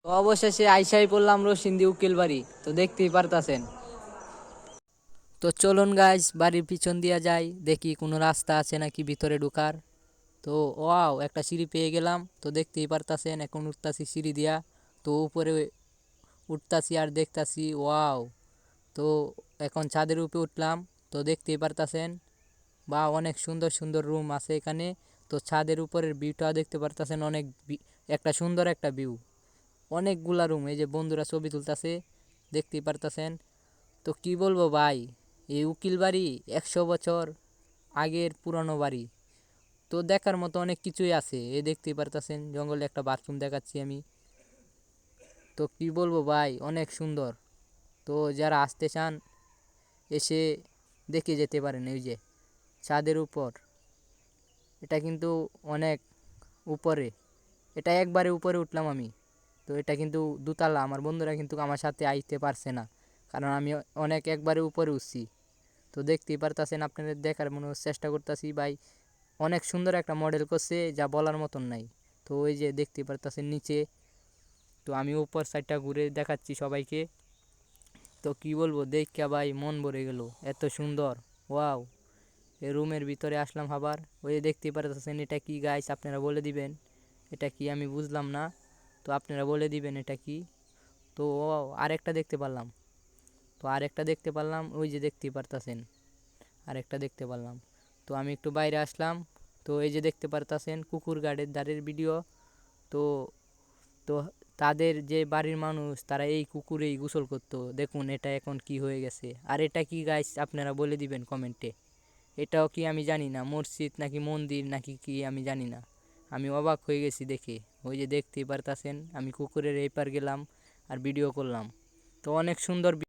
তো অবশেষে আইসাই পড়লাম রসিন্দি উকিল বাড়ি, তো দেখতেই পারতাছেন। তো চলুন গাইস, বাড়ির পিছন দিয়া যাই, দেখি কোনো রাস্তা আছে নাকি ভিতরে ঢুকার। তো ওয়াও, একটা সিঁড়ি পেয়ে গেলাম। তো দেখতেই পারতাছেন এখন উঠতাছি সিঁড়ি দিয়া। তো উপরে উঠতাছি আর দেখতাছি ওয়াও। তো এখন ছাদের উপরে উঠলাম। তো দেখতেই পারতাছেন বা অনেক সুন্দর সুন্দর রুম আছে এখানে। তো ছাদের উপরের ভিউটা দেখতে পারতাছেন, অনেক একটা সুন্দর একটা ভিউ, অনেকগুলা রুম। এই যে বন্ধুরা ছবি তুলতাছে, দেখতেই পারতাছেন। তো কি বলবো ভাই, এই উকিল বাড়ি 100 বছর আগের পুরানো বাড়ি। তো দেখার মতো অনেক কিছুই আছে। এ দেখতেই পারতাছেন জঙ্গলে একটা বাথরুম দেখাচ্ছি আমি। তো কি বলবো ভাই, অনেক সুন্দর। তো যারা আসতে চান এসে দেখে যেতে পারেন। ওই যে ছাদের উপর, এটা কিন্তু অনেক উপরে, এটা একবারে উপরে উঠলাম আমি। তো এটা কিন্তু দোতলা, আমার বন্ধুরা কিন্তু আমার সাথে আইতে পারছে না, কারণ আমি অনেক একবারে উপরে উঠছি। তো দেখতেই পারতাছেন, আপনাদের দেখার মনে চেষ্টা করতেছি ভাই। অনেক সুন্দর একটা মডেল করছে, যা বলার মতন নাই। তো ওই যে দেখতেই পারতাছেন নিচে। তো আমি উপর সাইডটা ঘুরে দেখাচ্ছি সবাইকে। তো কি বলবো, দেখা ভাই মন ভরে গেল, এত সুন্দর। ওয়াও, এই রুমের ভিতরে আসলাম আবার। ওই যে দেখতেই পারতেছেন, এটা কি গাইস আপনারা বলে দিবেন, এটা কি আমি বুঝলাম না। তো আপনারা বলে দিবেন এটা কি। তো আরেকটা দেখতে পারলাম। তো আরেকটা দেখতে পারলাম, ওই যে দেখতেই পারতাছেন আরেকটা দেখতে পারলাম। তো আমি একটু বাইরে আসলাম। তো এই যে দেখতে পারতাছেন কুকুর গার্ডের ধারের ভিডিও। তো তো তাদের যে বাড়ির মানুষ, তারা এই কুকুরেই গোসল করতো। দেখুন এটা এখন কি হয়ে গেছে। আর এটা কি গাইস আপনারা বলে দিবেন কমেন্টে। এটাও কি আমি জানি না, মসজিদ নাকি মন্দির নাকি কি আমি জানি না। আমি অবাক হয়ে গেছি দেখে। ওই যে দেখতেই পারতাছেন আমি কুকুরের এই পার গেলাম আর ভিডিও করলাম। তো অনেক সুন্দর